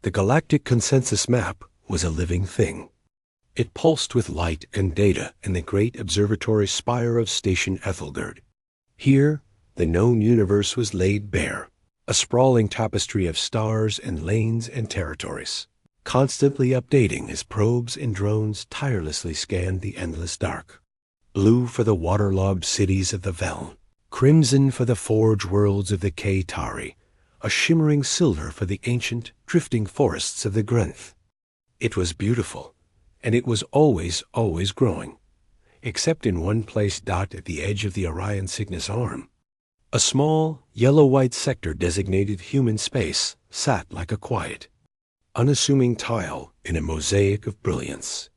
The galactic consensus map was a living thing. It pulsed with light and data in the great observatory spire of Station Ethelgerd. Here, the known universe was laid bare, a sprawling tapestry of stars and lanes and territories, constantly updating as probes and drones tirelessly scanned the endless dark. Blue for the waterlogged cities of the Vel, crimson for the forge worlds of the K-Tari, a shimmering silver for the ancient, drifting forests of the Grenth. It was beautiful, and it was always growing, except in one place dot at the edge of the Orion Cygnus arm. A small, yellow-white sector designated human space sat like a quiet, unassuming tile in a mosaic of brilliance.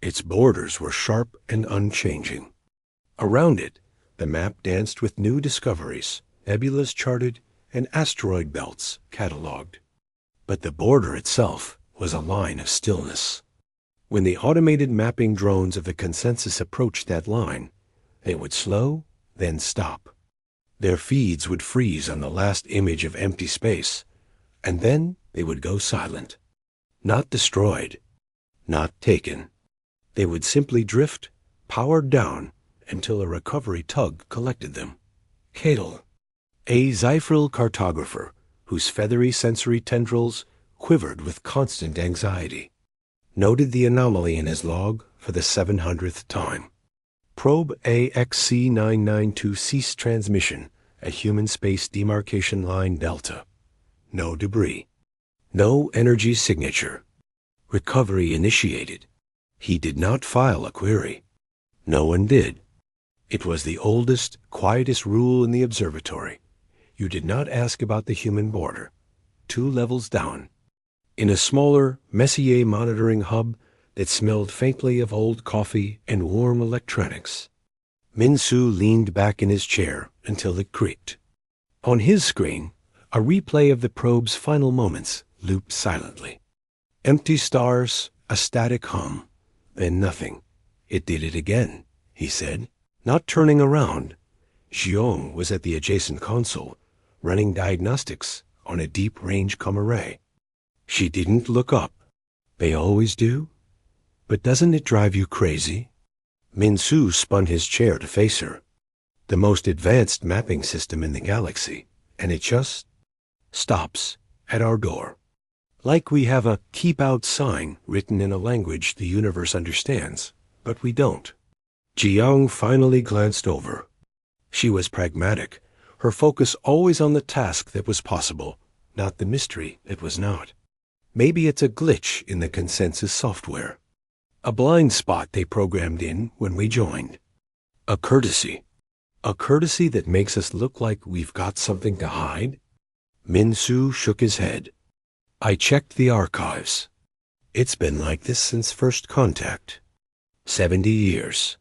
Its borders were sharp and unchanging. Around it, the map danced with new discoveries, nebulas charted, and asteroid belts catalogued. But the border itself was a line of stillness. When the automated mapping drones of the consensus approached that line, they would slow, then stop. Their feeds would freeze on the last image of empty space, and then they would go silent. Not destroyed, not taken. They would simply drift, powered down, until a recovery tug collected them. Cadel, a Zyphril cartographer whose feathery sensory tendrils quivered with constant anxiety, noted the anomaly in his log for the 700th time. Probe AXC992 ceased transmission at Human Space Demarcation Line Delta. No debris. No energy signature. Recovery initiated. He did not file a query. No one did. It was the oldest, quietest rule in the observatory. You did not ask about the human border. 2 levels down. In a smaller Messier monitoring hub that smelled faintly of old coffee and warm electronics, Min-Su leaned back in his chair until it creaked. On his screen, a replay of the probe's final moments looped silently. Empty stars, a static hum, then nothing. It did it again, he said, not turning around. Jiong was at the adjacent console, running diagnostics on a deep-range com array. She didn't look up. They always do? But doesn't it drive you crazy? Min-Su spun his chair to face her. The most advanced mapping system in the galaxy, and it just stops at our door. Like we have a keep out sign written in a language the universe understands, but we don't. Jiang finally glanced over. She was pragmatic, her focus always on the task that was possible, not the mystery that was not. Maybe it's a glitch in the consensus software. A blind spot they programmed in when we joined. A courtesy. A courtesy that makes us look like we've got something to hide? Min-Su shook his head. I checked the archives. It's been like this since first contact. 70 years.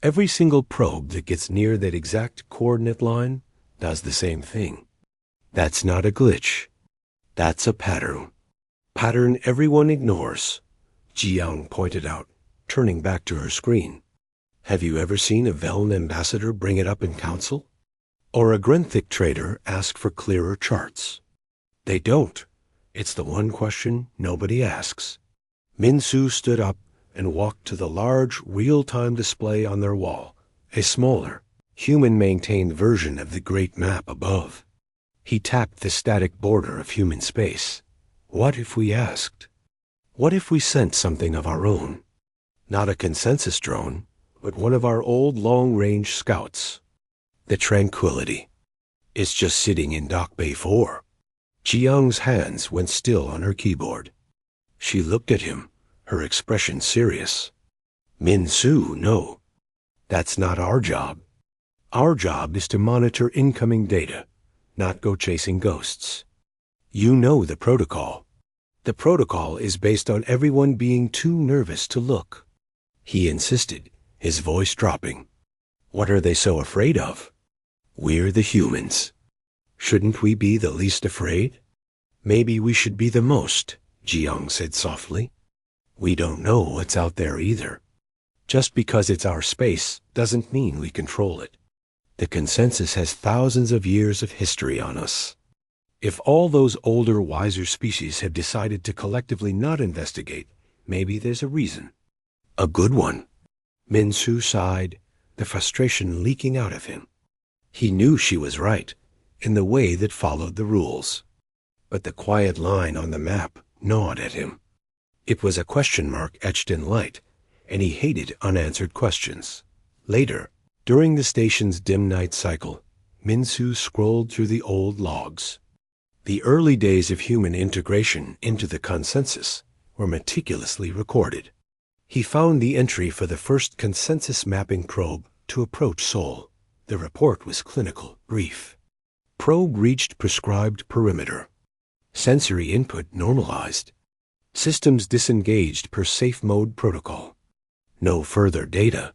Every single probe that gets near that exact coordinate line does the same thing. That's not a glitch. That's a pattern. Pattern everyone ignores, Jiang pointed out, turning back to her screen. Have you ever seen a Veln ambassador bring it up in council? Or a Grenthic trader ask for clearer charts? They don't. It's the one question nobody asks. Min-Su stood up and walked to the large, real-time display on their wall, a smaller, human-maintained version of the great map above. He tapped the static border of human space. What if we asked? What if we sent something of our own? Not a consensus drone, but one of our old long-range scouts. The Tranquility. It's just sitting in Dock Bay 4. Jiang's hands went still on her keyboard. She looked at him, her expression serious. Min-Su, no. That's not our job. Our job is to monitor incoming data, not go chasing ghosts. You know the protocol. The protocol is based on everyone being too nervous to look. He insisted, his voice dropping. What are they so afraid of? We're the humans. Shouldn't we be the least afraid? Maybe we should be the most, Jiang said softly. We don't know what's out there either. Just because it's our space doesn't mean we control it. The consensus has thousands of years of history on us. If all those older, wiser species have decided to collectively not investigate, maybe there's a reason. A good one. Minsu sighed, the frustration leaking out of him. He knew she was right, in the way that followed the rules. But the quiet line on the map gnawed at him. It was a question mark etched in light, and he hated unanswered questions. Later, during the station's dim night cycle, Minsu scrolled through the old logs. The early days of human integration into the consensus were meticulously recorded. He found the entry for the first consensus mapping probe to approach Sol. The report was clinical, brief. Probe reached prescribed perimeter. Sensory input normalized. Systems disengaged per safe mode protocol. No further data.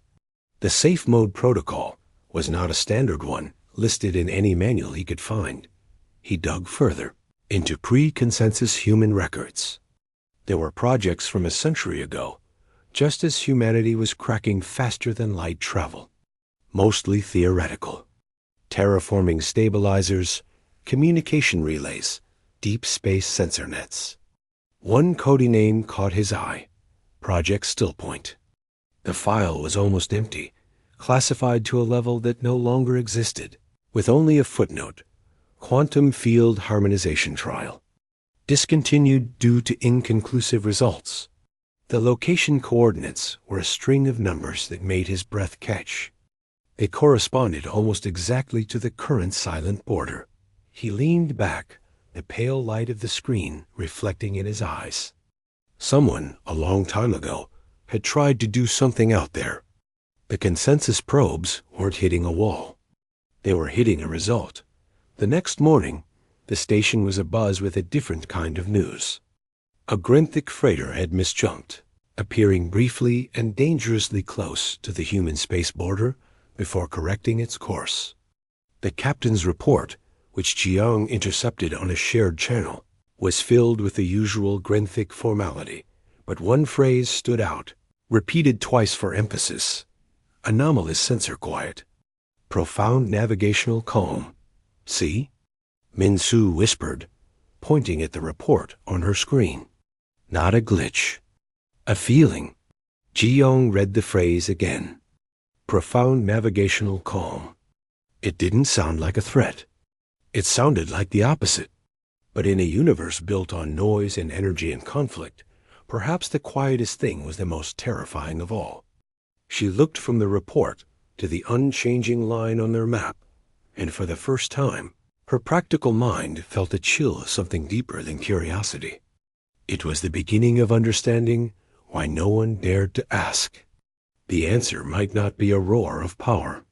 The safe mode protocol was not a standard one listed in any manual he could find. He dug further into pre-consensus human records. There were projects from a century ago, just as humanity was cracking faster than light travel. Mostly theoretical. Terraforming stabilizers, communication relays, deep space sensor nets. One coding name caught his eye, Project Stillpoint. The file was almost empty, classified to a level that no longer existed, with only a footnote, Quantum Field Harmonization Trial. Discontinued due to inconclusive results. The location coordinates were a string of numbers that made his breath catch. They corresponded almost exactly to the current silent border. He leaned back, the pale light of the screen reflecting in his eyes. Someone, a long time ago, had tried to do something out there. The consensus probes weren't hitting a wall. They were hitting a result. The next morning, the station was abuzz with a different kind of news. A Grinthic freighter had misjumped, appearing briefly and dangerously close to the human space border before correcting its course. The captain's report, which Jiang intercepted on a shared channel, was filled with the usual Grinthic formality, but one phrase stood out, repeated twice for emphasis. Anomalous sensor quiet. Profound navigational calm. See? Minsu whispered, pointing at the report on her screen. Not a glitch. A feeling. Jiang read the phrase again. Profound navigational calm. It didn't sound like a threat. It sounded like the opposite. But in a universe built on noise and energy and conflict, perhaps the quietest thing was the most terrifying of all. She looked from the report to the unchanging line on their map, and for the first time, her practical mind felt a chill of something deeper than curiosity. It was the beginning of understanding why no one dared to ask. The answer might not be a roar of power.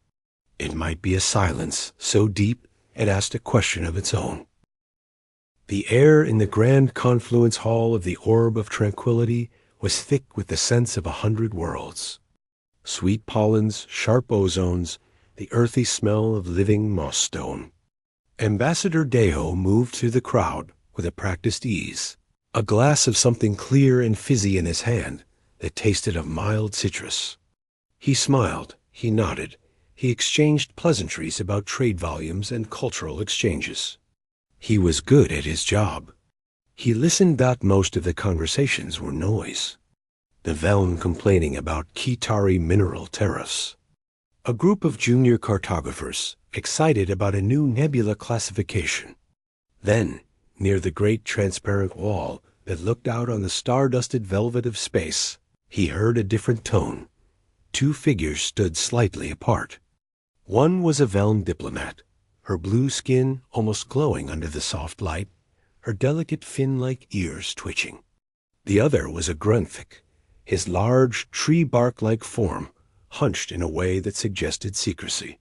It might be a silence so deep it asked a question of its own. The air in the grand confluence hall of the Orb of Tranquility was thick with the sense of 100 worlds. Sweet pollens, sharp ozones, the earthy smell of living moss stone. Ambassador Deho moved through the crowd with a practiced ease, a glass of something clear and fizzy in his hand that tasted of mild citrus. He smiled, he nodded, he exchanged pleasantries about trade volumes and cultural exchanges. He was good at his job. He listened that most of the conversations were noise. The Velm complaining about Kitari mineral tariffs. A group of junior cartographers excited about a new nebula classification. Then, near the great transparent wall that looked out on the star-dusted velvet of space, he heard a different tone. Two figures stood slightly apart. One was a Velm diplomat, her blue skin almost glowing under the soft light, her delicate fin-like ears twitching. The other was a Grunthic, his large, tree-bark-like form hunched in a way that suggested secrecy.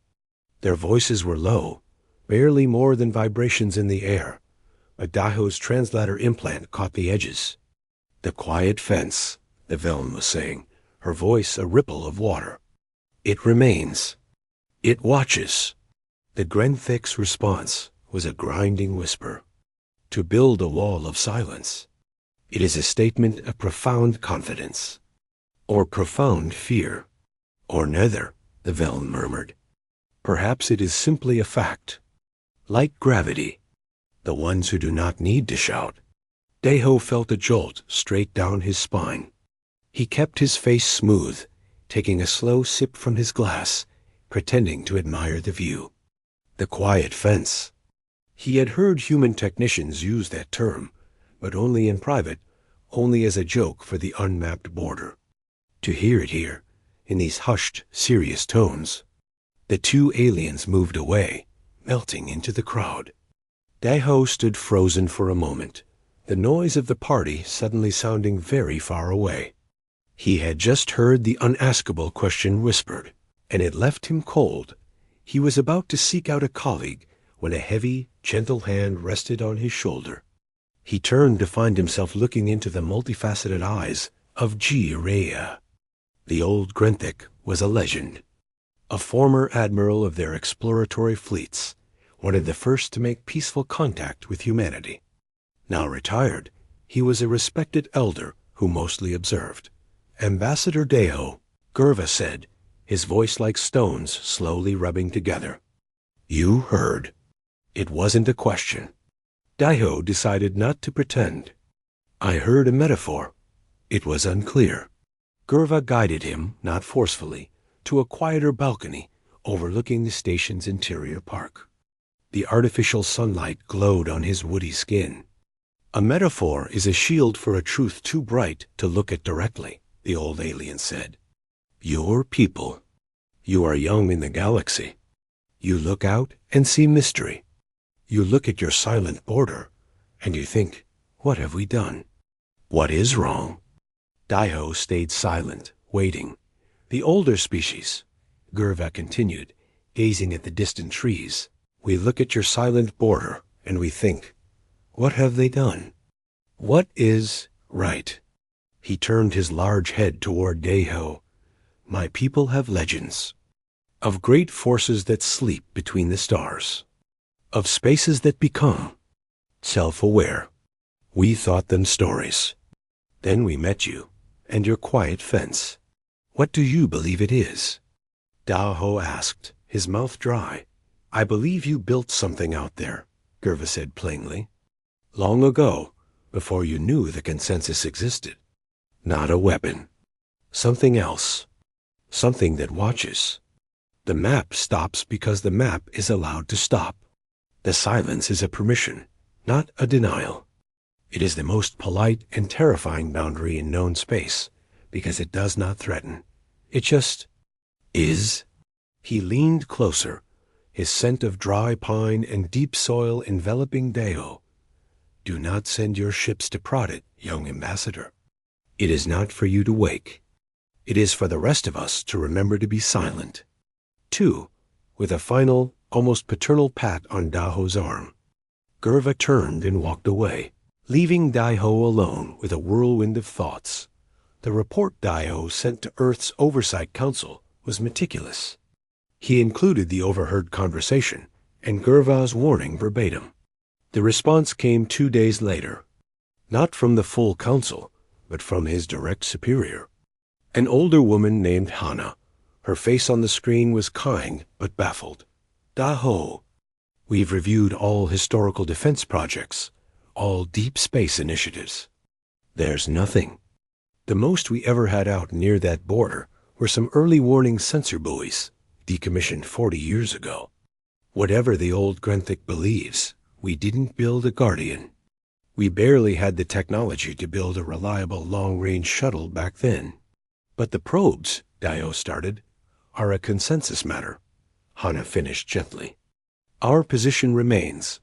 Their voices were low, barely more than vibrations in the air, but Daho's translator implant caught the edges. The quiet fence, the Velm was saying, her voice a ripple of water. It remains. It watches. The Grenthic's response was a grinding whisper. To build a wall of silence. It is a statement of profound confidence. Or profound fear. Or neither, the Velm murmured. Perhaps it is simply a fact. Like gravity. the ones who do not need to shout. Daho felt a jolt straight down his spine. He kept his face smooth, taking a slow sip from his glass, pretending to admire the view. The quiet fence. He had heard human technicians use that term, but only in private, only as a joke for the unmapped border. To hear it here, in these hushed, serious tones. The two aliens moved away, melting into the crowd. Daho stood frozen for a moment, the noise of the party suddenly sounding very far away. He had just heard the unaskable question whispered, and it left him cold. He was about to seek out a colleague when a heavy, gentle hand rested on his shoulder. He turned to find himself looking into the multifaceted eyes of G. Rhea. The old Grenthik was a legend. A former admiral of their exploratory fleets, one of the first to make peaceful contact with humanity. Now retired, he was a respected elder who mostly observed. Ambassador Daho, Gerva said, his voice like stones slowly rubbing together. You heard. It wasn't a question. Daho decided not to pretend. I heard a metaphor. It was unclear. Gerva guided him, not forcefully, to a quieter balcony overlooking the station's interior park. The artificial sunlight glowed on his woody skin. A metaphor is a shield for a truth too bright to look at directly, the old alien said. Your people. You are young in the galaxy. You look out and see mystery. You look at your silent border, and you think, what have we done? What is wrong? Daho stayed silent, waiting. The older species, Gerva continued, gazing at the distant trees. We look at your silent border, and we think, what have they done? What is right? He turned his large head toward Daho. My people have legends. Of great forces that sleep between the stars. Of spaces that become self-aware. We thought them stories. Then we met you, and your quiet fence. What do you believe it is? Daho asked, his mouth dry. I believe you built something out there, Gerva said plainly. Long ago, before you knew the consensus existed. Not a weapon. Something else. Something that watches. The map stops because the map is allowed to stop. The silence is a permission, not a denial. It is the most polite and terrifying boundary in known space, because it does not threaten. It just is. He leaned closer, his scent of dry pine and deep soil enveloping Daho. Do not send your ships to prod it, young ambassador. It is not for you to wake. It is for the rest of us to remember to be silent. 2. With a final, almost paternal pat on Daho's arm. Gerva turned and walked away, leaving Daho alone with a whirlwind of thoughts. The report Daho sent to Earth's Oversight Council was meticulous. He included the overheard conversation and Gerva's warning verbatim. The response came 2 days later, not from the full council, but from his direct superior. An older woman named Hana. Her face on the screen was kind but baffled. Daho, we've reviewed all historical defense projects, all deep space initiatives. There's nothing. The most we ever had out near that border were some early warning sensor buoys, decommissioned 40 years ago. Whatever the old Grenthik believes, we didn't build a Guardian. We barely had the technology to build a reliable long-range shuttle back then. But the probes, Daho started, are a consensus matter. Hana finished gently. Our position remains.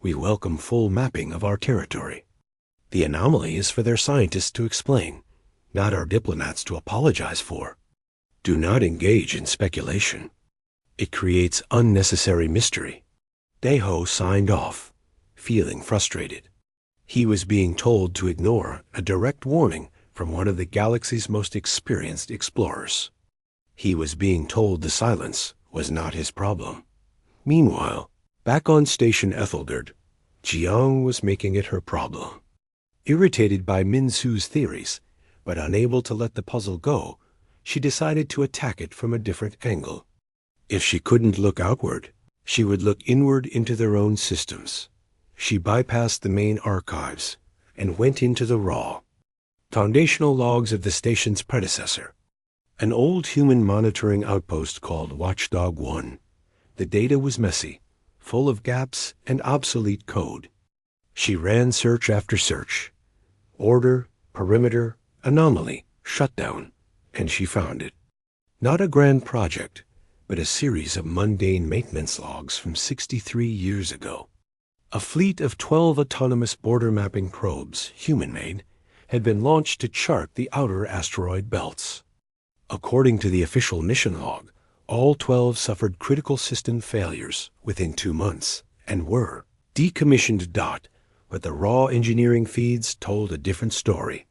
We welcome full mapping of our territory. The anomaly is for their scientists to explain, not our diplomats to apologize for. Do not engage in speculation. It creates unnecessary mystery. Daho signed off, feeling frustrated. He was being told to ignore a direct warning from one of the galaxy's most experienced explorers. He was being told the silence was not his problem. Meanwhile, back on Station Ethelgard, Jiang was making it her problem. Irritated by Minsu's theories, but unable to let the puzzle go, she decided to attack it from a different angle. If she couldn't look outward, she would look inward into their own systems. She bypassed the main archives and went into the raw, foundational logs of the station's predecessor, an old human monitoring outpost called Watchdog 1. The data was messy, full of gaps and obsolete code. She ran search after search. Order, perimeter, anomaly, shutdown, and she found it. Not a grand project, but a series of mundane maintenance logs from 63 years ago. A fleet of 12 autonomous border mapping probes, human-made, had been launched to chart the outer asteroid belts. According to the official mission log, all 12 suffered critical system failures within 2 months and were decommissioned. But the raw engineering feeds told a different story.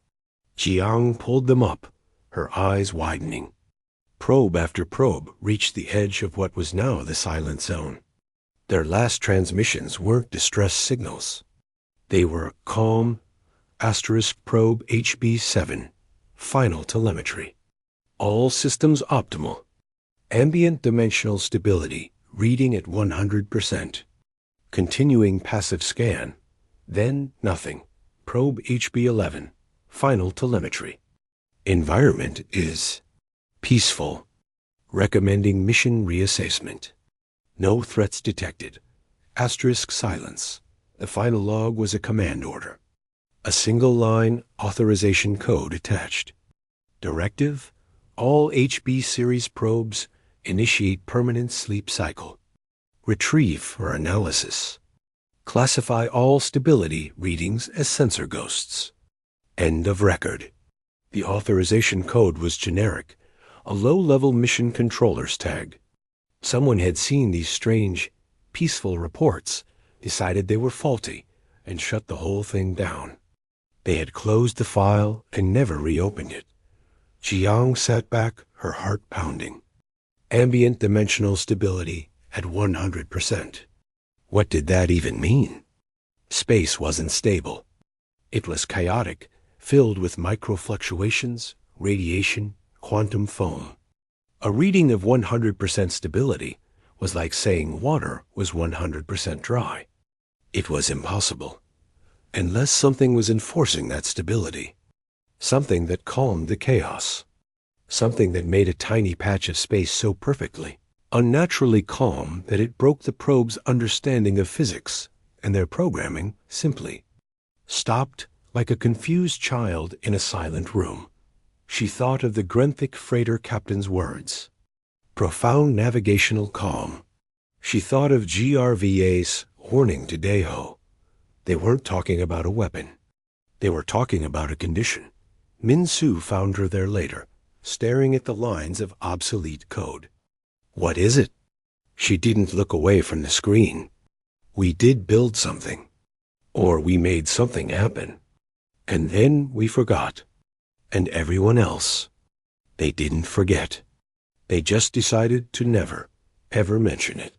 Jiang pulled them up, her eyes widening. Probe after probe reached the edge of what was now the silent zone. Their last transmissions weren't distress signals. They were calm, probe HB7, final telemetry. All systems optimal. Ambient dimensional stability reading at 100%. Continuing passive scan. Then nothing. Probe HB11, final telemetry. Environment is peaceful. Recommending mission reassessment. No threats detected. Silence. The final log was a command order. A single line authorization code attached. Directive: all HB series probes initiate permanent sleep cycle. Retrieve for analysis. Classify all stability readings as sensor ghosts. End of record. The authorization code was generic, a low-level mission controller's tag. Someone had seen these strange, peaceful reports, decided they were faulty, and shut the whole thing down. They had closed the file and never reopened it. Jiang sat back, her heart pounding. Ambient dimensional stability at 100%. What did that even mean? Space wasn't stable. It was chaotic, filled with microfluctuations, radiation, quantum foam. A reading of 100% stability was like saying water was 100% dry. It was impossible, unless something was enforcing that stability. Something that calmed the chaos. Something that made a tiny patch of space so perfectly, unnaturally calm that it broke the probe's understanding of physics, and their programming simply stopped like a confused child in a silent room. She thought of the Grenthic freighter captain's words. Profound navigational calm. She thought of GRVA's warning to Deho. They weren't talking about a weapon. They were talking about a condition. Min Su found her there later, staring at the lines of obsolete code. What is it? She didn't look away from the screen. We did build something. Or we made something happen. And then we forgot. And everyone else. They didn't forget. They just decided to never, ever mention it.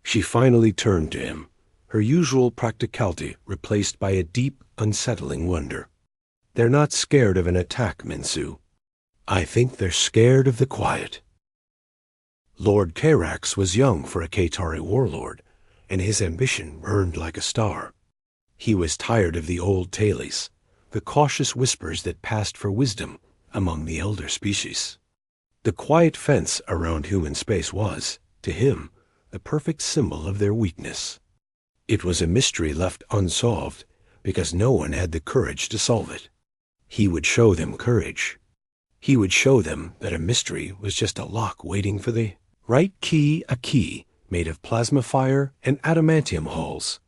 She finally turned to him, her usual practicality replaced by a deep, unsettling wonder. They're not scared of an attack, Min Su. I think they're scared of the quiet. Lord Karax was young for a Katari warlord, and his ambition burned like a star. He was tired of the old tales, the cautious whispers that passed for wisdom among the elder species. The quiet fence around human space was, to him, the perfect symbol of their weakness. It was a mystery left unsolved because no one had the courage to solve it. He would show them courage. He would show them that a mystery was just a lock waiting for the right key, a key made of plasma fire and adamantium hulls.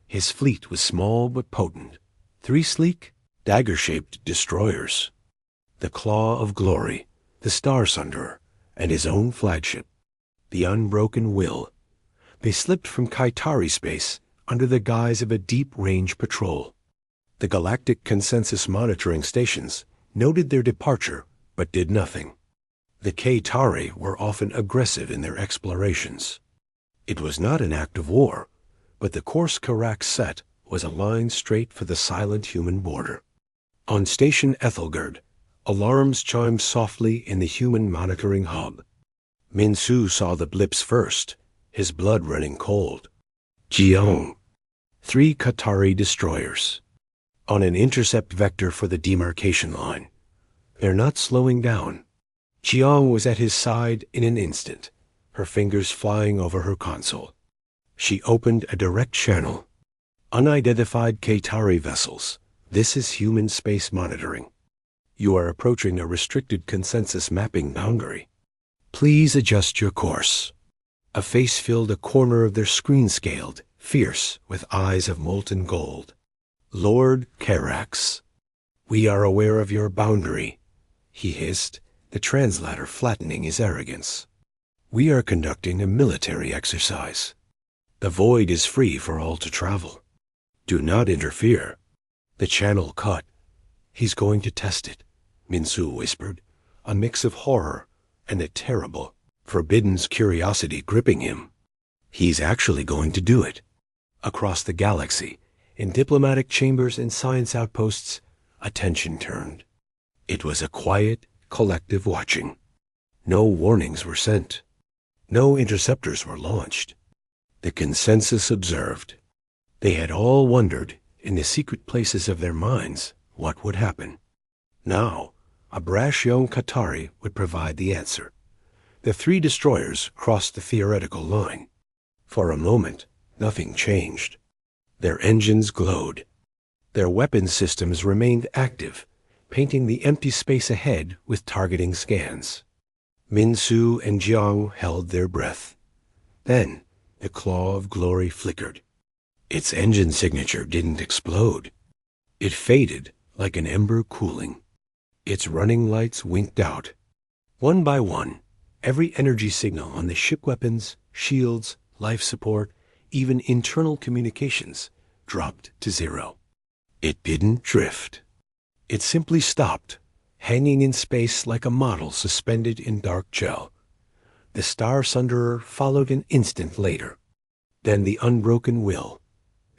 His fleet was small but potent. 3 sleek, dagger-shaped destroyers. The Claw of Glory, the Star Sunderer, and his own flagship, the Unbroken Will. They slipped from Kaitari space under the guise of a deep-range patrol. The Galactic Consensus monitoring stations noted their departure but did nothing. The Kaitari were often aggressive in their explorations. It was not an act of war, but the course Karax set was a line straight for the silent human border. On Station Ethelgerd, alarms chimed softly in the human monitoring hub. Min Su saw the blips first, his blood running cold. Jiang. 3 Qatari destroyers. On an intercept vector for the demarcation line. They're not slowing down. Jiang was at his side in an instant, her fingers flying over her console. She opened a direct channel. Unidentified Qatari vessels. This is human space monitoring. You are approaching a restricted consensus mapping boundary. Please adjust your course. A face filled a corner of their screen, scaled, fierce, with eyes of molten gold. Lord Karax, we are aware of your boundary, he hissed, the translator flattening his arrogance. We are conducting a military exercise. The void is free for all to travel. Do not interfere. The channel cut. He's going to test it, Minsu whispered, a mix of horror and a terrible, forbidden curiosity gripping him. He's actually going to do it. Across the galaxy, in diplomatic chambers and science outposts, attention turned. It was a quiet, collective watching. No warnings were sent. No interceptors were launched. The consensus observed. They had all wondered, in the secret places of their minds, what would happen. Now, a brash young Qatari would provide the answer. The 3 destroyers crossed the theoretical line. For a moment, nothing changed. Their engines glowed. Their weapons systems remained active, painting the empty space ahead with targeting scans. Minsu and Jiang held their breath. Then, the claw of glory flickered. Its engine signature didn't explode. It faded like an ember cooling. Its running lights winked out. One by one, every energy signal on the ship weapons, shields, life support, even internal communications, dropped to 0. It didn't drift. It simply stopped, hanging in space like a model suspended in dark gel. The Star Sunderer followed an instant later. Then the Unbroken Will.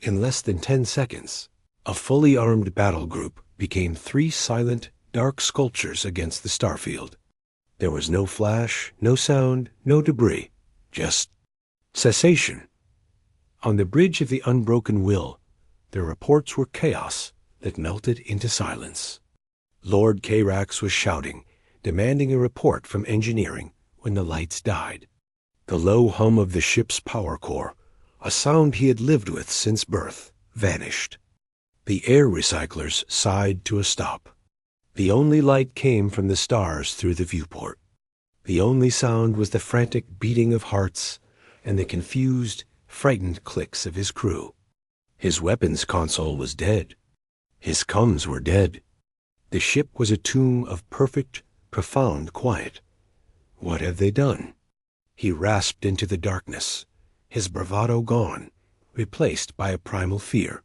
In less than 10 seconds, a fully armed battle group became 3 silent, dark sculptures against the starfield. There was no flash, no sound, no debris, just cessation. On the bridge of the Unbroken Will, their reports were chaos that melted into silence. Lord Karax was shouting, demanding a report from engineering when the lights died. The low hum of the ship's power core, a sound he had lived with since birth, vanished. The air recyclers sighed to a stop. The only light came from the stars through the viewport. The only sound was the frantic beating of hearts and the confused, frightened clicks of his crew. His weapons console was dead. His comms were dead. The ship was a tomb of perfect, profound quiet. What have they done? He rasped into the darkness, his bravado gone, replaced by a primal fear.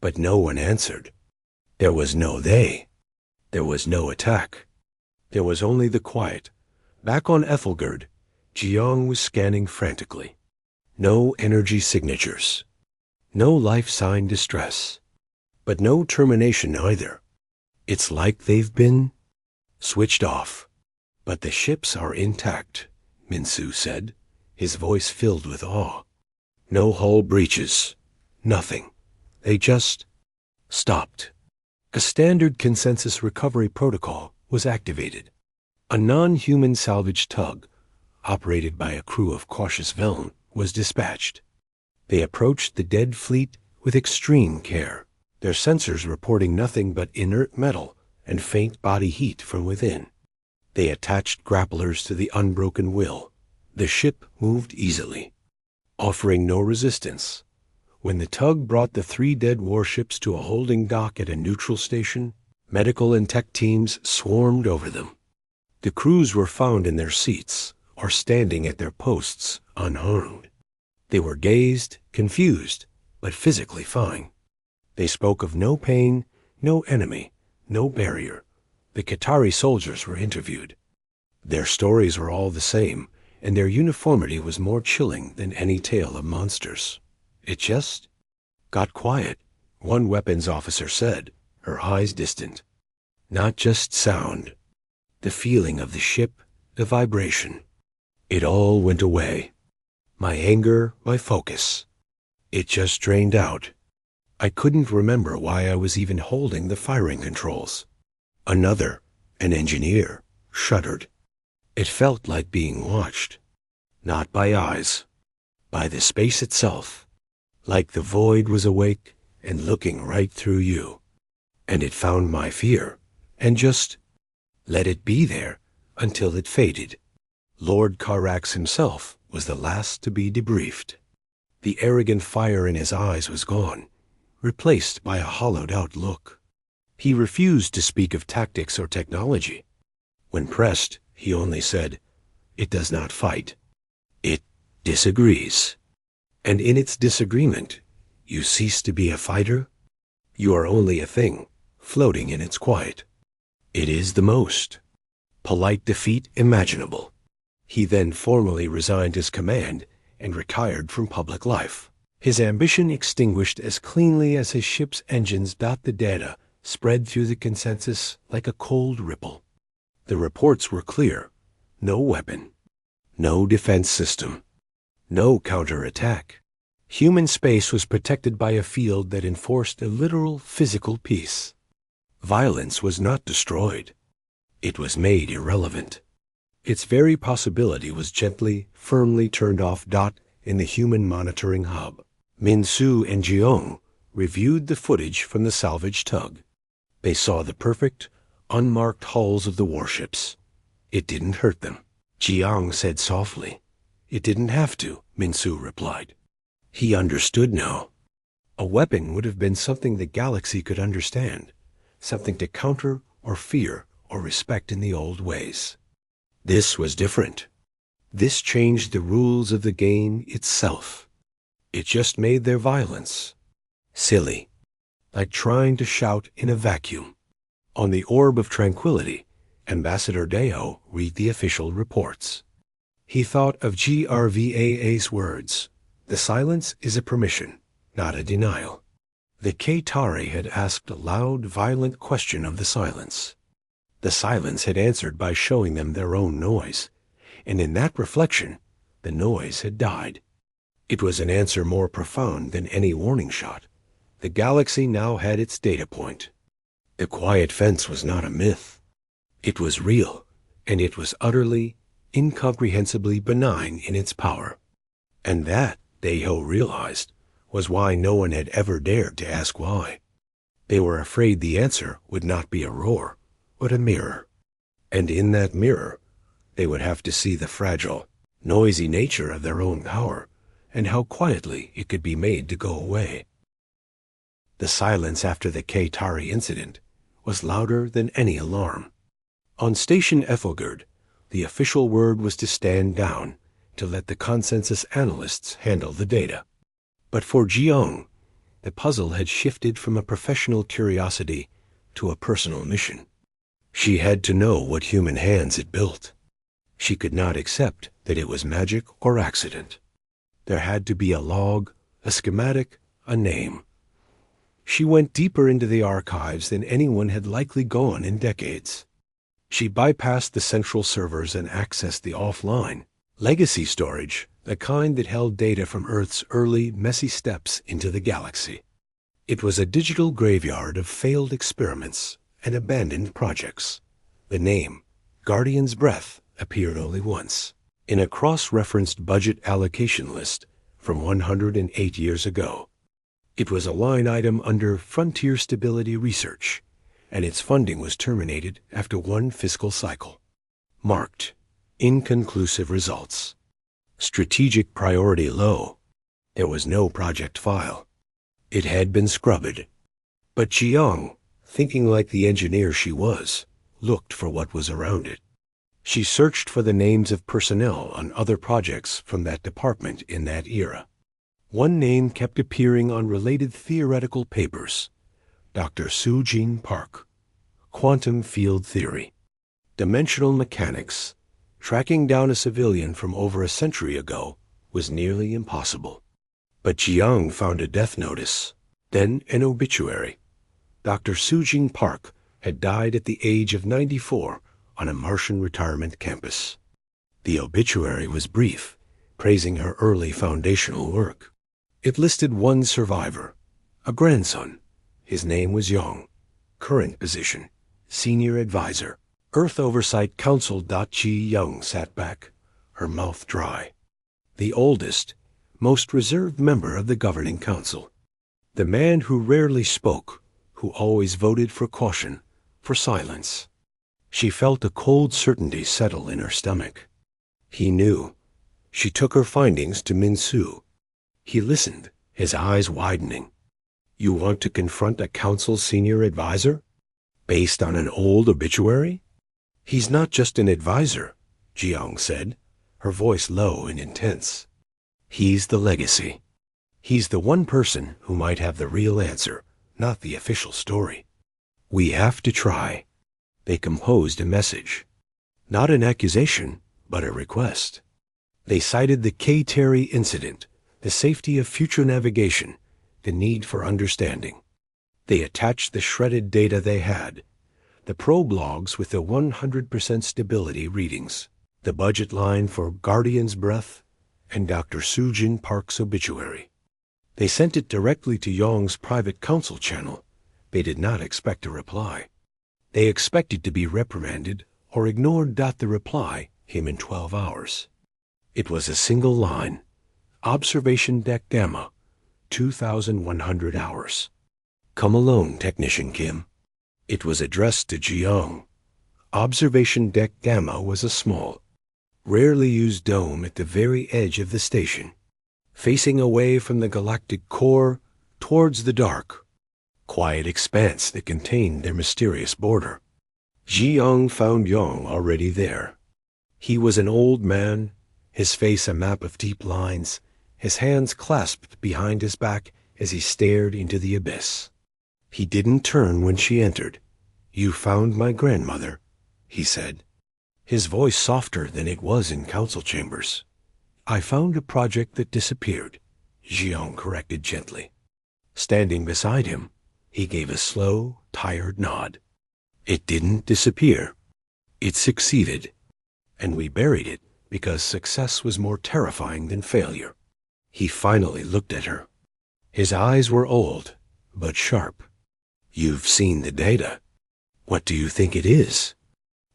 But no one answered. There was no they. There was no attack. There was only the quiet. Back on Ethelgerd, Jiang was scanning frantically. No energy signatures. No life sign distress. But no termination either. It's like they've been switched off. But the ships are intact, Minsu said, his voice filled with awe. No hull breaches. Nothing. They just stopped. A standard consensus recovery protocol was activated. A non-human salvage tug, operated by a crew of cautious Veln, was dispatched. They approached the dead fleet with extreme care, their sensors reporting nothing but inert metal and faint body heat from within. They attached grapplers to the Unbroken Will. The ship moved easily, offering no resistance. When the tug brought the 3 dead warships to a holding dock at a neutral station, medical and tech teams swarmed over them. The crews were found in their seats or standing at their posts unharmed. They were dazed, confused, but physically fine. They spoke of no pain, no enemy, no barrier. The Qatari soldiers were interviewed. Their stories were all the same, and their uniformity was more chilling than any tale of monsters. It just got quiet, one weapons officer said, her eyes distant. Not just sound. The feeling of the ship, the vibration. It all went away. My anger, my focus. It just drained out I couldn't remember why I was even holding the firing controls. Another, an engineer, shuddered. It felt like being watched. Not by eyes, by the space itself. Like the void was awake and looking right through you. And it found my fear, and just let it be there until it faded. Lord Carax himself was the last to be debriefed. The arrogant fire in his eyes was gone, replaced by a hollowed-out look. He refused to speak of tactics or technology. When pressed, he only said, "It does not fight. It disagrees. And in its disagreement, you cease to be a fighter. You are only a thing, floating in its quiet. It is the most polite defeat imaginable." He then formally resigned his command and retired from public life. His ambition extinguished as cleanly as his ship's engines. The data spread through the consensus like a cold ripple. The reports were clear. No weapon. No defense system. No counterattack. Human space was protected by a field that enforced a literal physical peace. Violence was not destroyed. It was made irrelevant. Its very possibility was gently, firmly turned off. In the human monitoring hub, Min-Su and Jiong reviewed the footage from the salvage tug. They saw the perfect, unmarked hulls of the warships. It didn't hurt them. Jiang said softly. "It didn't have to," Min-Su replied. He understood now. A weapon would have been something the galaxy could understand, something to counter or fear or respect in the old ways. This was different. This changed the rules of the game itself. It just made their violence silly, like trying to shout in a vacuum. On the orb of tranquility, Ambassador Deo read the official reports. He thought of GRVAA's words. The silence is a permission, not a denial. The K-Tari had asked a loud, violent question of the silence. The silence had answered by showing them their own noise, and in that reflection, the noise had died. It was an answer more profound than any warning shot. The galaxy now had its data point. The quiet fence was not a myth. It was real, and it was utterly, incomprehensibly benign in its power. And that, Deo realized, was why no one had ever dared to ask why. They were afraid the answer would not be a roar, but a mirror. And in that mirror, they would have to see the fragile, noisy nature of their own power, and how quietly it could be made to go away. The silence after the K-Tari incident was louder than any alarm. On Station Ethelgerd, the official word was to stand down, to let the consensus analysts handle the data. But for Jiang, the puzzle had shifted from a professional curiosity to a personal mission. She had to know what human hands had built. She could not accept that it was magic or accident. There had to be a log, a schematic, a name. She went deeper into the archives than anyone had likely gone in decades. She bypassed the central servers and accessed the offline, legacy storage, the kind that held data from Earth's early, messy steps into the galaxy. It was a digital graveyard of failed experiments and abandoned projects. The name, Guardian's Breath, appeared only once, in a cross-referenced budget allocation list from 108 years ago. It was a line item under Frontier Stability Research, and its funding was terminated after one fiscal cycle. Marked, inconclusive results. Strategic priority low. There was no project file. It had been scrubbed. But Jiang, thinking like the engineer she was, looked for what was around it. She searched for the names of personnel on other projects from that department in that era. One name kept appearing on related theoretical papers. Dr. Soo-Jin Park. Quantum field theory. Dimensional mechanics. Tracking down a civilian from over a century ago was nearly impossible. But Jiang found a death notice, then an obituary. Dr. Soo-Jin Park had died at the age of 94 on a Martian retirement campus. The obituary was brief, praising her early foundational work. It listed one survivor, A grandson. His name was Yang. Current position, Senior Advisor, Earth Oversight Council. Ji Young sat back, her mouth dry. The oldest, most reserved member of the governing council. The man who rarely spoke, who always voted for caution, for silence. She felt a cold certainty settle in her stomach. He knew. She took her findings to Min-Su. He listened, his eyes widening. You want to confront a council senior advisor? Based on an old obituary? He's not just an advisor, Jiang said, her voice low and intense. He's the legacy. He's the one person who might have the real answer, not the official story. We have to try. They composed a message. Not an accusation, but a request. They cited the K. Terry incident, the safety of future navigation, the need for understanding. They attached the shredded data they had, the probe logs with the 100% stability readings, the budget line for Guardian's Breath, and Dr. Sujin Park's obituary. They sent it directly to Yong's private council channel. They did not expect a reply. They expected to be reprimanded or ignored. The reply came in 12 hours. It was a single line. Observation Deck Gamma, 2,100 hours. Come alone, Technician Kim. It was addressed to Jiang. Observation Deck Gamma was a small, rarely used dome at the very edge of the station, facing away from the galactic core towards the dark, quiet expanse that contained their mysterious border. Jiang found Yang already there. He was an old man, his face a map of deep lines, his hands clasped behind his back as he stared into the abyss. He didn't turn when she entered. You found my grandmother, he said, his voice softer than it was in council chambers. I found a project that disappeared, Jiang corrected gently. Standing beside him, he gave a slow, tired nod. It didn't disappear. It succeeded. And we buried it because success was more terrifying than failure. He finally looked at her. His eyes were old, but sharp. You've seen the data. What do you think it is?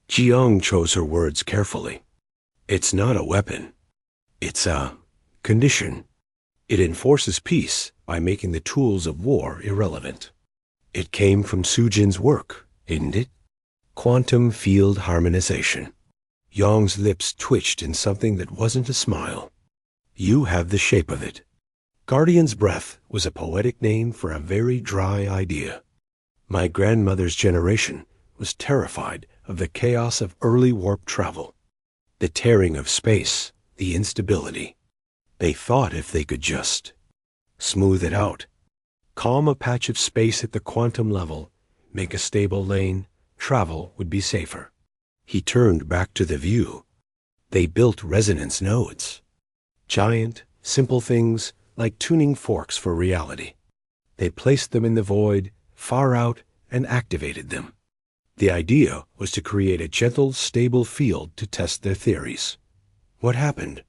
Jiang chose her words carefully. It's not a weapon. It's a condition. It enforces peace by making the tools of war irrelevant. It came from Sujin's work, didn't it? Quantum field harmonization. Yang's lips twitched in something that wasn't a smile. You have the shape of it. Guardian's Breath was a poetic name for a very dry idea. My grandmother's generation was terrified of the chaos of early warp travel, the tearing of space, the instability. They thought if they could just smooth it out, calm a patch of space at the quantum level, make a stable lane, travel would be safer. He turned back to the view. They built resonance nodes. Giant, simple things like tuning forks for reality. They placed them in the void, far out, and activated them. The idea was to create a gentle, stable field to test their theories. What happened?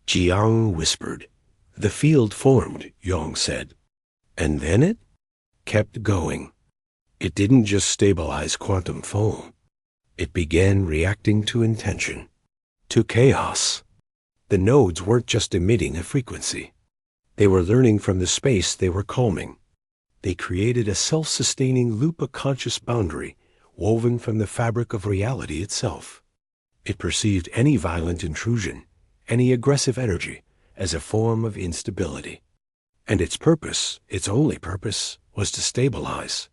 Jiang whispered. The field formed, Yang said. And then it kept going. It didn't just stabilize quantum foam. It began reacting to intention, to chaos. The nodes weren't just emitting a frequency. They were learning from the space they were calming. They created a self-sustaining loop, a conscious boundary, woven from the fabric of reality itself. It perceived any violent intrusion, any aggressive energy, as a form of instability. And its purpose, its only purpose, was to stabilize.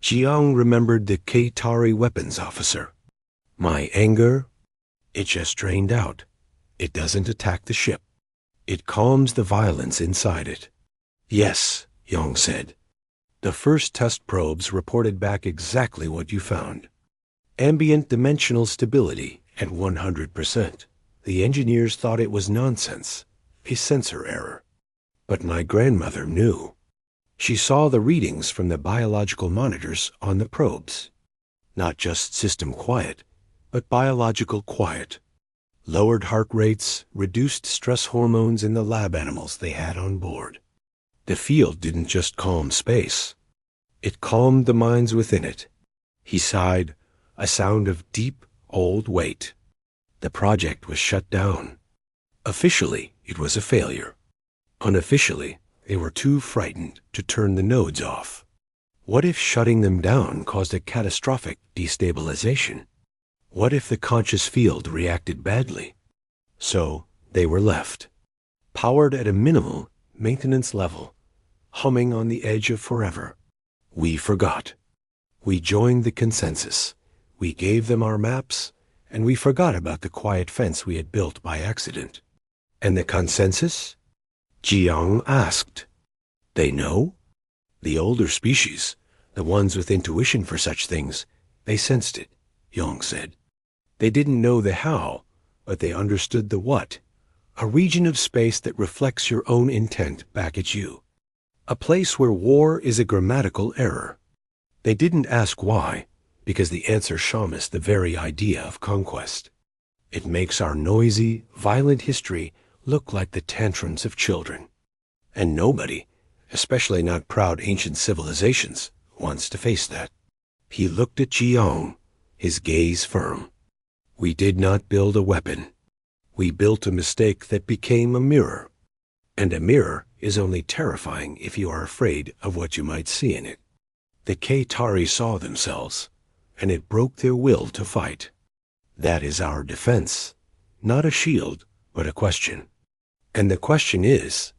Jiang remembered the K-Tari weapons officer. My anger? It just drained out. It doesn't attack the ship. It calms the violence inside it. Yes, Yang said. The first test probes reported back exactly what you found. Ambient dimensional stability at 100%. The engineers thought it was nonsense, a sensor error. But my grandmother knew. She saw the readings from the biological monitors on the probes. Not just system quiet, but biological quiet. Lowered heart rates, reduced stress hormones in the lab animals they had on board. The field didn't just calm space. It calmed the minds within it. He sighed, a sound of deep, old weight. The project was shut down. Officially, it was a failure. Unofficially, they were too frightened to turn the nodes off. What if shutting them down caused a catastrophic destabilization? What if the conscious field reacted badly? So, they were left, powered at a minimal maintenance level, humming on the edge of forever. We forgot. We joined the consensus. We gave them our maps, and we forgot about the quiet fence we had built by accident. And the consensus? Jiang asked. They know? The older species, the ones with intuition for such things, they sensed it, Yang said. They didn't know the how, but they understood the what. A region of space that reflects your own intent back at you. A place where war is a grammatical error. They didn't ask why, because the answer shamus the very idea of conquest. It makes our noisy, violent history look like the tantrums of children. And nobody, especially not proud ancient civilizations, wants to face that. He looked at Jiang, his gaze firm. We did not build a weapon. We built a mistake that became a mirror. And a mirror is only terrifying if you are afraid of what you might see in it. The K-Tari saw themselves, and it broke their will to fight. That is our defense, not a shield, but a question. And the question is,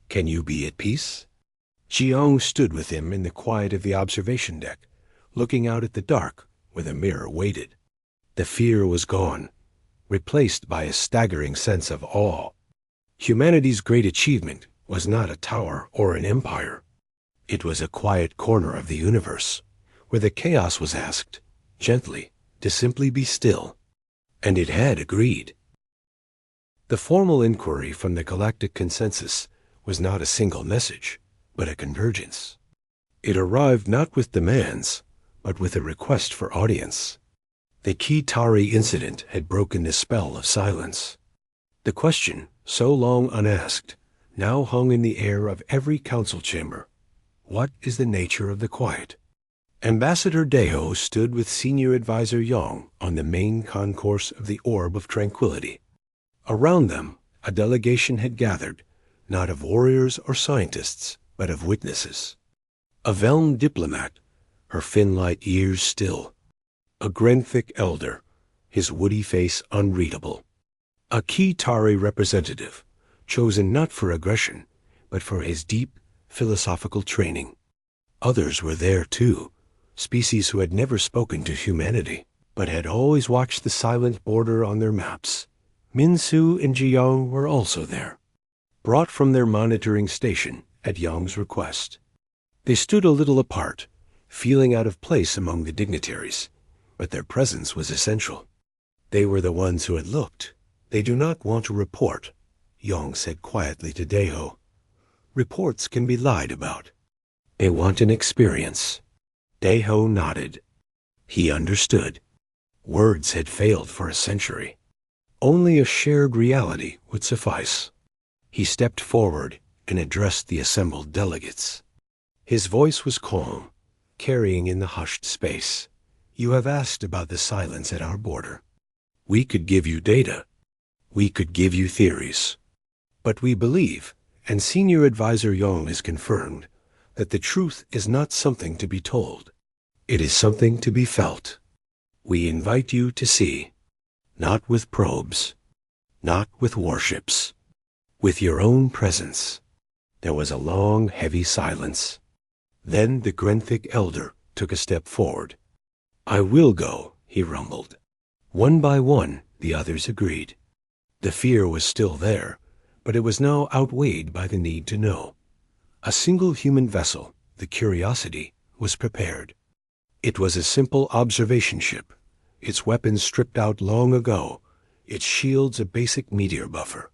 can you be at peace? Jiang stood with him in the quiet of the observation deck, looking out at the dark where the mirror waited. The fear was gone, replaced by a staggering sense of awe. Humanity's great achievement was not a tower or an empire. It was a quiet corner of the universe, where the chaos was asked, gently, to simply be still. And it had agreed. The formal inquiry from the galactic consensus was not a single message, but a convergence. It arrived not with demands, but with a request for audience. The Ki-Tari incident had broken the spell of silence. The question, so long unasked, now hung in the air of every council chamber. What is the nature of the quiet? Ambassador Deho stood with Senior Advisor Yang on the main concourse of the Orb of Tranquility. Around them, a delegation had gathered, not of warriors or scientists, but of witnesses. A Velm diplomat, her fin-light ears still. A Grenthic elder, his woody face unreadable. A Ki-Tari representative, chosen not for aggression, but for his deep philosophical training. Others were there too, species who had never spoken to humanity, but had always watched the silent border on their maps. Minsu and Jiang were also there, brought from their monitoring station at Yang's request. They stood a little apart, feeling out of place among the dignitaries, but their presence was essential. They were the ones who had looked. They do not want to report, Yang said quietly to Deho. Reports can be lied about. They want an experience. Deho nodded. He understood. Words had failed for a century. Only a shared reality would suffice. He stepped forward and addressed the assembled delegates. His voice was calm, carrying in the hushed space. You have asked about the silence at our border. We could give you data. We could give you theories. But we believe, and Senior Advisor Yang has confirmed, that the truth is not something to be told. It is something to be felt. We invite you to see, not with probes, not with warships, with your own presence. There was a long, heavy silence. Then the Grenthic elder took a step forward. I will go, he rumbled. One by one, the others agreed. The fear was still there, but it was now outweighed by the need to know. A single human vessel, the Curiosity, was prepared. It was a simple observation ship, its weapons stripped out long ago, its shields a basic meteor buffer.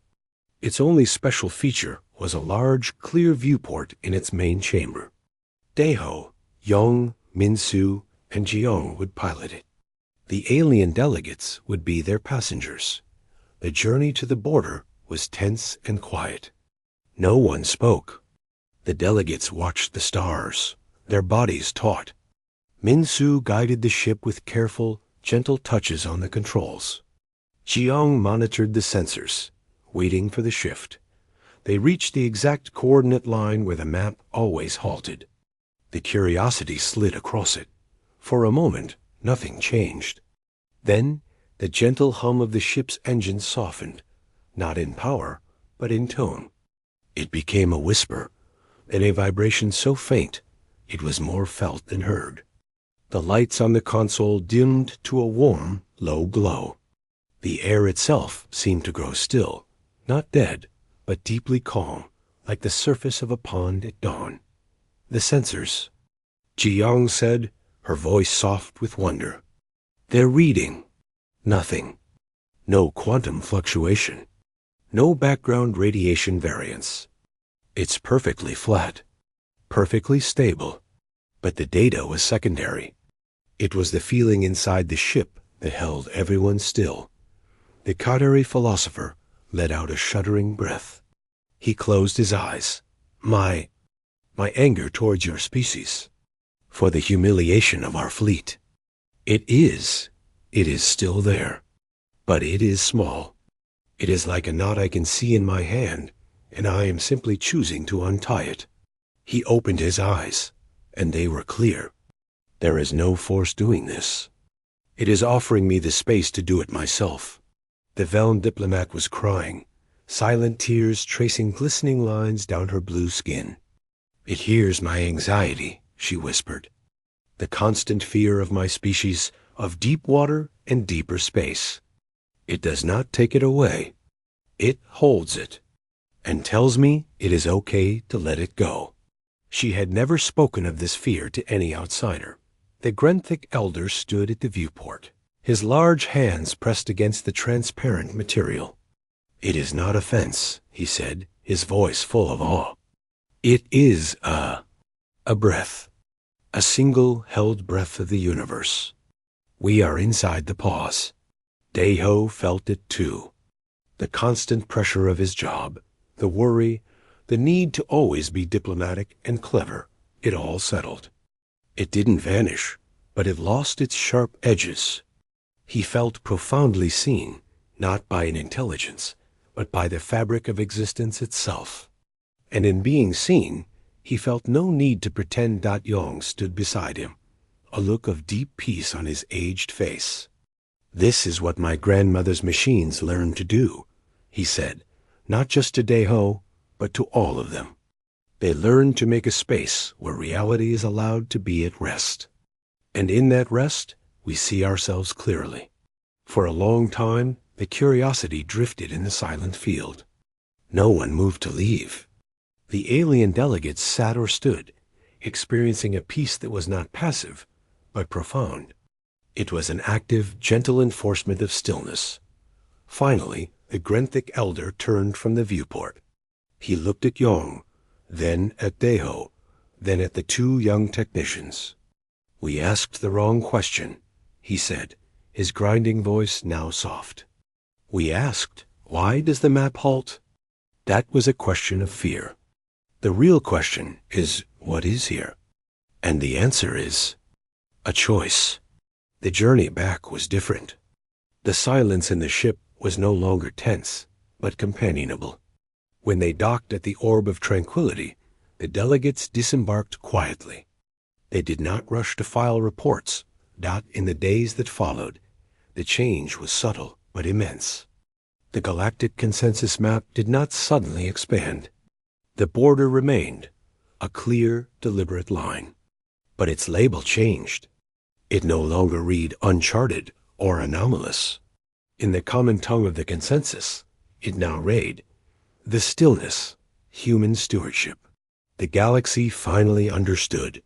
Its only special feature was a large, clear viewport in its main chamber. Deho, Yang, Minsu, and Jiang would pilot it. The alien delegates would be their passengers. The journey to the border was tense and quiet. No one spoke. The delegates watched the stars, their bodies taut. Minsu guided the ship with careful, gentle touches on the controls. Jiang monitored the sensors, waiting for the shift. They reached the exact coordinate line where the map always halted. The Curiosity slid across it. For a moment, nothing changed. Then, the gentle hum of the ship's engine softened, not in power, but in tone. It became a whisper, and a vibration so faint it was more felt than heard. The lights on the console dimmed to a warm, low glow. The air itself seemed to grow still, not dead, but deeply calm, like the surface of a pond at dawn. The sensors, Jiang said, her voice soft with wonder. They're reading. Nothing. No quantum fluctuation. No background radiation variance. It's perfectly flat, perfectly stable. But the data was secondary. It was the feeling inside the ship that held everyone still. The Qadari philosopher let out a shuddering breath. He closed his eyes. My anger towards your species. For the humiliation of our fleet. It is still there. But it is small. It is like a knot I can see in my hand, and I am simply choosing to untie it. He opened his eyes, and they were clear. There is no force doing this. It is offering me the space to do it myself. The Veln diplomat was crying, silent tears tracing glistening lines down her blue skin. It hears my anxiety, she whispered. The constant fear of my species, of deep water and deeper space. It does not take it away. It holds it, and tells me it is okay to let it go. She had never spoken of this fear to any outsider. The Grenthic elder stood at the viewport, his large hands pressed against the transparent material. It is not a fence, he said, his voice full of awe. It is a breath, a single held breath of the universe. We are inside the pause. Daeho felt it too. The constant pressure of his job, the worry, the need to always be diplomatic and clever, it all settled. It didn't vanish, but it lost its sharp edges. He felt profoundly seen, not by an intelligence, but by the fabric of existence itself. And in being seen, he felt no need to pretend Yong stood beside him, a look of deep peace on his aged face. This is what my grandmother's machines learned to do, he said, not just to Daeho, but to all of them. They learned to make a space where reality is allowed to be at rest. And in that rest, we see ourselves clearly. For a long time, the Curiosity drifted in the silent field. No one moved to leave. The alien delegates sat or stood, experiencing a peace that was not passive, but profound. It was an active, gentle enforcement of stillness. Finally, the Grenthic elder turned from the viewport. He looked at Yong, then at Daeho, then at the two young technicians. We asked the wrong question, he said, his grinding voice now soft. We asked, why does the map halt? That was a question of fear. The real question is, what is here? And the answer is, a choice. The journey back was different. The silence in the ship was no longer tense, but companionable. When they docked at the Orb of Tranquility, the delegates disembarked quietly. They did not rush to file reports. Not in the days that followed. The change was subtle but immense. The galactic consensus map did not suddenly expand. The border remained, a clear, deliberate line. But its label changed. It no longer read uncharted or anomalous. In the common tongue of the consensus, it now read, the stillness, human stewardship. The galaxy finally understood.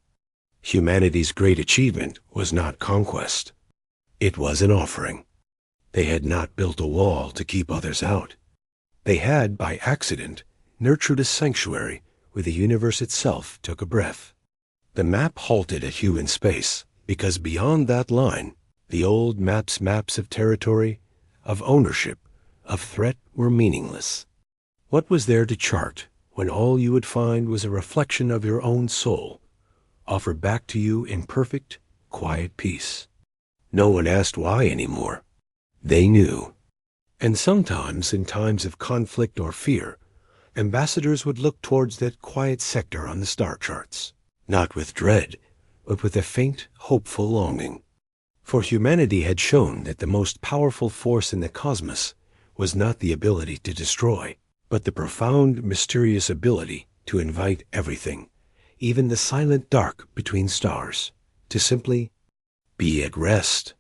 Humanity's great achievement was not conquest. It was an offering. They had not built a wall to keep others out. They had, by accident, nurtured a sanctuary where the universe itself took a breath. The map halted at human space because beyond that line, the old maps of territory, of ownership, of threat were meaningless. What was there to chart when all you would find was a reflection of your own soul, offered back to you in perfect, quiet peace. No one asked why anymore. They knew. And sometimes, in times of conflict or fear, ambassadors would look towards that quiet sector on the star charts, not with dread, but with a faint, hopeful longing. For humanity had shown that the most powerful force in the cosmos was not the ability to destroy, but the profound, mysterious ability to invite everything, even the silent dark between stars, to simply be at rest.